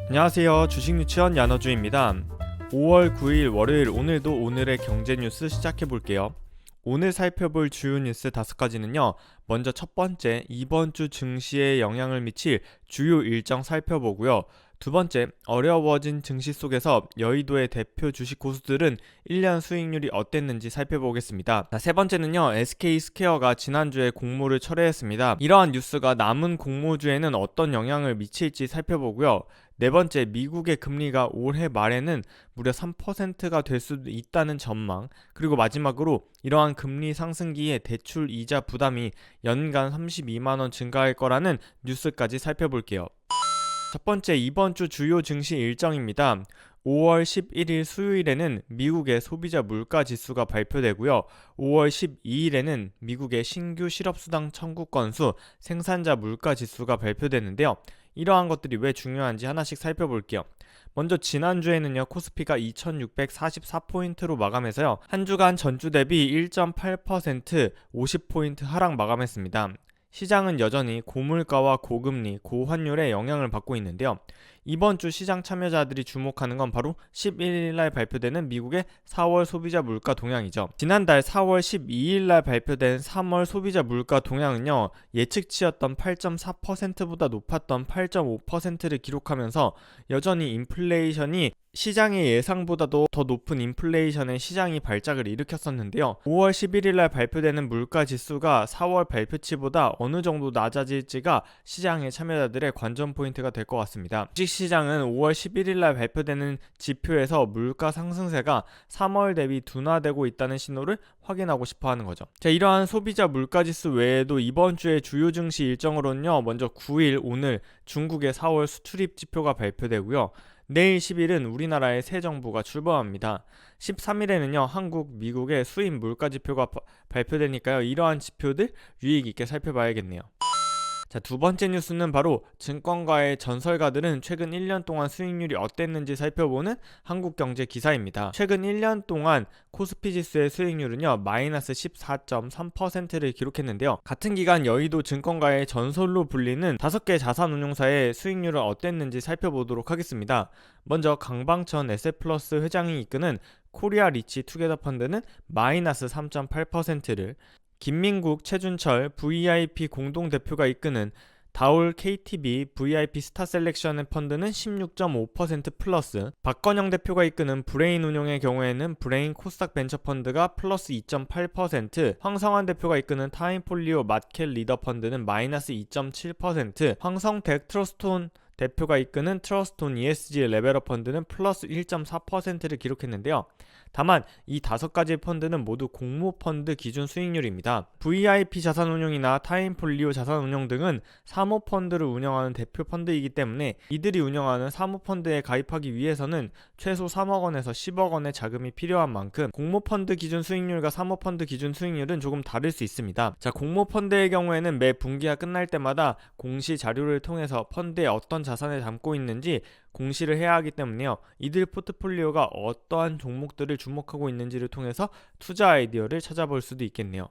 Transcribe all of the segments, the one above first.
안녕하세요. 주식유치원 야너주입니다. 5월 9일 월요일, 오늘도 오늘의 경제 뉴스 시작해 볼게요. 오늘 살펴볼 주요 뉴스 5가지는요. 먼저 첫 번째, 이번 주 증시에 영향을 미칠 주요 일정 살펴보고요. 두 번째, 어려워진 증시 속에서 여의도의 대표 주식 고수들은 1년 수익률이 어땠는지 살펴보겠습니다. 세 번째는요, SK스퀘어가 지난주에 공모를 철회했습니다. 이러한 뉴스가 남은 공모주에는 어떤 영향을 미칠지 살펴보고요. 네 번째, 미국의 금리가 올해 말에는 무려 3%가 될 수도 있다는 전망, 그리고 마지막으로 이러한 금리 상승기에 대출 이자 부담이 연간 32만원 증가할 거라는 뉴스까지 살펴볼게요. 첫 번째, 이번 주 주요 증시 일정입니다. 5월 11일 수요일에는 미국의 소비자 물가 지수가 발표되고요. 5월 12일에는 미국의 신규 실업수당 청구 건수, 생산자 물가 지수가 발표되는데요. 이러한 것들이 왜 중요한지 하나씩 살펴볼게요. 먼저 지난주에는요, 코스피가 2644포인트로 마감해서요, 한 주간 전주 대비 1.8% 50포인트 하락 마감했습니다. 시장은 여전히 고물가와 고금리, 고환율의 영향을 받고 있는데요. 이번 주 시장 참여자들이 주목하는 건 바로 11일날 발표되는 미국의 4월 소비자 물가 동향이죠. 지난달 4월 12일날 발표된 3월 소비자 물가 동향은요, 예측치였던 8.4%보다 높았던 8.5%를 기록하면서 여전히 인플레이션이 시장의 예상보다도 더 높은 인플레이션에 시장이 발작을 일으켰었는데요. 5월 11일날 발표되는 물가 지수가 4월 발표치보다 어느 정도 낮아질지가 시장의 참여자들의 관전 포인트가 될 것 같습니다. 주식시장은 5월 11일날 발표되는 지표에서 물가 상승세가 3월 대비 둔화되고 있다는 신호를 확인하고 싶어하는 거죠. 자, 이러한 소비자 물가지수 외에도 이번 주의 주요 증시 일정으로는요, 먼저 9일 오늘 중국의 4월 수출입 지표가 발표되고요. 내일 10일은 우리나라의 새 정부가 출범합니다. 13일에는요, 한국, 미국의 수입 물가 지표가 발표되니까요. 이러한 지표들 유익 있게 살펴봐야겠네요. 자, 두 번째 뉴스는 바로 증권가의 전설가들은 최근 1년 동안 수익률이 어땠는지 살펴보는 한국경제 기사입니다. 최근 1년 동안 코스피 지수의 수익률은요, 마이너스 14.3%를 기록했는데요. 같은 기간 여의도 증권가의 전설로 불리는 5개 자산운용사의 수익률은 어땠는지 살펴보도록 하겠습니다. 먼저 강방천 에셋플러스 회장이 이끄는 코리아 리치 투게더 펀드는 마이너스 3.8%를, 김민국, 최준철, VIP 공동대표가 이끄는 다올 KTB VIP 스타 셀렉션 펀드는 16.5% 플러스, 박건영 대표가 이끄는 브레인 운용의 경우에는 브레인 코스닥 벤처 펀드가 플러스 2.8%, 황성환 대표가 이끄는 타임폴리오 마켓 리더 펀드는 마이너스 2.7%, 황성택 트러스톤 대표가 이끄는 트러스톤 ESG 레벨업 펀드는 플러스 1.4%를 기록했는데요. 다만 이 5가지 펀드는 모두 공모펀드 기준 수익률입니다. VIP 자산운용이나 타임폴리오 자산운용 등은 사모펀드를 운영하는 대표 펀드이기 때문에 이들이 운영하는 사모펀드에 가입하기 위해서는 최소 3억 원에서 10억 원의 자금이 필요한 만큼 공모펀드 기준 수익률과 사모펀드 기준 수익률은 조금 다를 수 있습니다. 자, 공모펀드의 경우에는 매 분기가 끝날 때마다 공시 자료를 통해서 펀드에 어떤 자산을 담고 있는지 공시를 해야 하기 때문에요. 이들 포트폴리오가 어떠한 종목들을 주목하고 있는지를 통해서 투자 아이디어를 찾아볼 수도 있겠네요.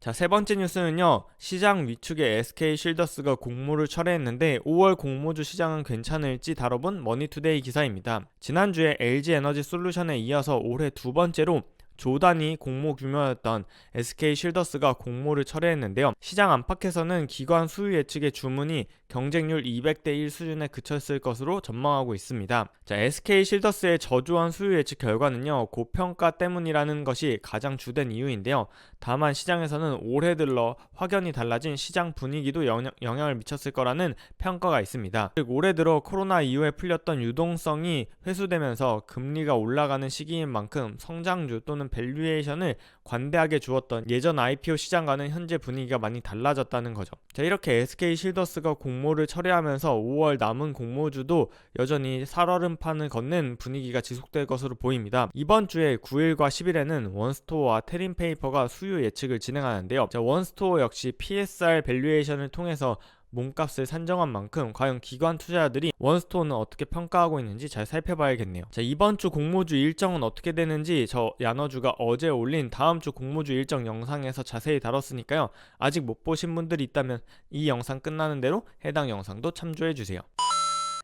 자, 세 번째 뉴스는요, 시장 위축의 SK쉴더스가 공모를 철회했는데 5월 공모주 시장은 괜찮을지 다뤄본 머니투데이 기사입니다. 지난주에 LG에너지솔루션에 이어서 올해 두 번째로 조단위 공모 규모였던 SK쉴더스가 공모를 철회했는데요. 시장 안팎에서는 기관 수요 예측의 주문이 경쟁률 200대 1 수준에 그쳤을 것으로 전망하고 있습니다. 자, SK쉴더스의 저조한 수요 예측 결과는요, 고평가 때문이라는 것이 가장 주된 이유인데요. 다만 시장에서는 올해 들러 확연히 달라진 시장 분위기도 영향을 미쳤을 거라는 평가가 있습니다. 즉, 올해 들어 코로나 이후에 풀렸던 유동성이 회수되면서 금리가 올라가는 시기인 만큼 성장주 또는 밸류에이션을 관대하게 주었던 예전 IPO 시장과는 현재 분위기가 많이 달라졌다는 거죠. 자, 이렇게 SK쉴더스가 공모를 철회하면서 5월 남은 공모주도 여전히 살얼음판을 걷는 분위기가 지속될 것으로 보입니다. 이번 주에 9일과 10일에는 원스토어와 테린페이퍼가 수요 예측을 진행하는데요. 자, 원스토어 역시 PSR 밸류에이션을 통해서 몸값을 산정한 만큼 과연 기관 투자자들이 원스토어는 어떻게 평가하고 있는지 잘 살펴봐야겠네요. 자, 이번 주 공모주 일정은 어떻게 되는지 저 야너주가 어제 올린 다음 주 공모주 일정 영상에서 자세히 다뤘으니까요. 아직 못 보신 분들이 있다면 이 영상 끝나는 대로 해당 영상도 참조해주세요.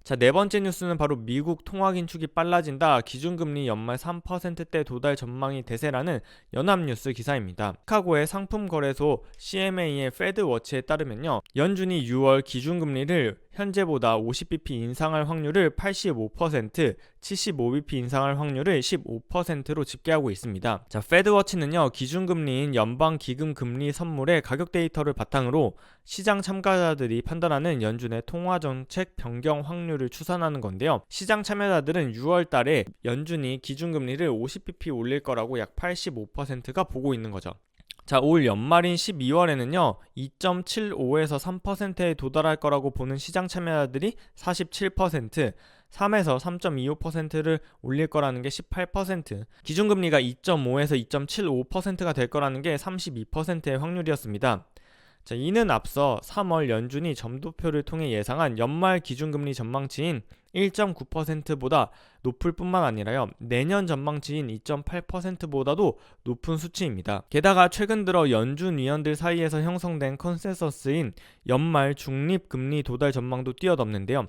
자, 네 번째 뉴스는 바로 미국 통화 긴축이 빨라진다. 기준금리 연말 3%대 도달 전망이 대세라는 연합뉴스 기사입니다. 시카고의 상품거래소 CMA의 페드워치에 따르면요, 연준이 6월 기준금리를 현재보다 50bp 인상할 확률을 85%, 75bp 인상할 확률을 15%로 집계하고 있습니다. 자, 페드워치는요, 기준금리인 연방기금 금리 선물의 가격 데이터를 바탕으로 시장 참가자들이 판단하는 연준의 통화정책 변경 확률을 추산하는 건데요. 시장 참여자들은 6월 달에 연준이 기준금리를 50bp 올릴 거라고 약 85%가 보고 있는 거죠. 자, 올 연말인 12월에는요 2.75에서 3%에 도달할 거라고 보는 시장 참여자들이 47%, 3에서 3.25%를 올릴 거라는 게 18%, 기준금리가 2.5에서 2.75%가 될 거라는 게 32%의 확률이었습니다. 자, 이는 앞서 3월 연준이 점도표를 통해 예상한 연말 기준금리 전망치인 1.9%보다 높을 뿐만 아니라요, 내년 전망치인 2.8%보다도 높은 수치입니다. 게다가 최근 들어 연준 위원들 사이에서 형성된 컨센서스인 연말 중립금리 도달 전망도 뛰어넘는데요.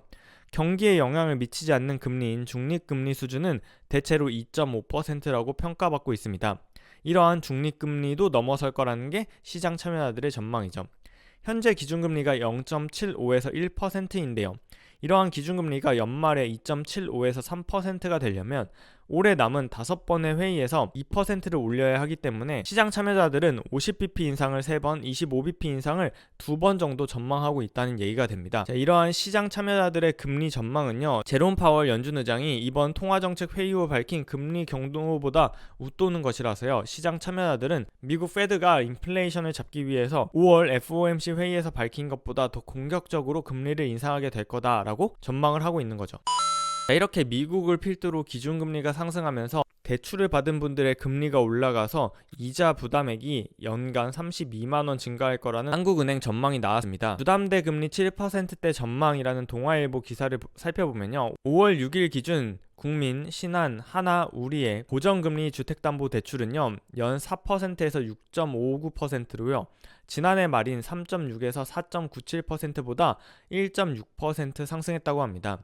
경기에 영향을 미치지 않는 금리인 중립금리 수준은 대체로 2.5%라고 평가받고 있습니다. 이러한 중립금리도 넘어설 거라는 게 시장 참여자들의 전망이죠. 현재 기준금리가 0.75에서 1%인데요. 이러한 기준금리가 연말에 2.75에서 3%가 되려면 올해 남은 5번의 회의에서 2%를 올려야 하기 때문에 시장 참여자들은 50bp 인상을 3번, 25bp 인상을 2번 정도 전망하고 있다는 얘기가 됩니다. 자, 이러한 시장 참여자들의 금리 전망은요, 제롬 파월 연준 의장이 이번 통화정책 회의 후 밝힌 금리 경로보다 웃도는 것이라서요, 시장 참여자들은 미국 페드가 인플레이션을 잡기 위해서 5월 FOMC 회의에서 밝힌 것보다 더 공격적으로 금리를 인상하게 될 거다라고 전망을 하고 있는 거죠. 자, 이렇게 미국을 필두로 기준금리가 상승하면서 대출을 받은 분들의 금리가 올라가서 이자 부담액이 연간 32만원 증가할 거라는 한국은행 전망이 나왔습니다. 부담대 금리 7%대 전망이라는 동아일보 기사를 살펴보면요, 5월 6일 기준 국민, 신한, 하나, 우리의 고정금리 주택담보대출은요 연 4%에서 6.59%로요 지난해 말인 3.6에서 4.97%보다 1.6% 상승했다고 합니다.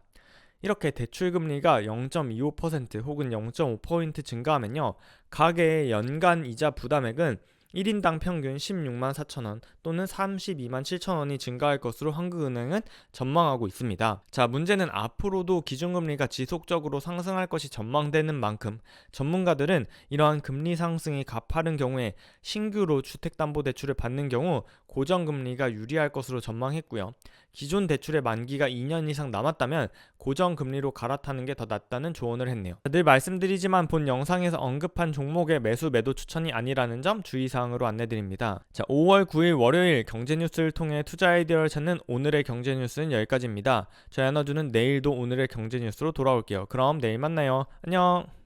이렇게 대출금리가 0.25% 혹은 0.5% 증가하면요, 가계의 연간 이자 부담액은 1인당 평균 16만 4천원 또는 32만 7천원이 증가할 것으로 한국은행은 전망하고 있습니다. 자, 문제는 앞으로도 기준금리가 지속적으로 상승할 것이 전망되는 만큼 전문가들은 이러한 금리 상승이 가파른 경우에 신규로 주택담보대출을 받는 경우 고정금리가 유리할 것으로 전망했고요. 기존 대출의 만기가 2년 이상 남았다면 고정금리로 갈아타는 게 더 낫다는 조언을 했네요. 늘 말씀드리지만 본 영상에서 언급한 종목의 매수 매도 추천이 아니라는 점 주의사항으로 안내드립니다. 자, 5월 9일 월요일 경제뉴스를 통해 투자 아이디어를 찾는 오늘의 경제뉴스는 여기까지입니다. 저희 나눠주는 내일도 오늘의 경제뉴스로 돌아올게요. 그럼 내일 만나요. 안녕.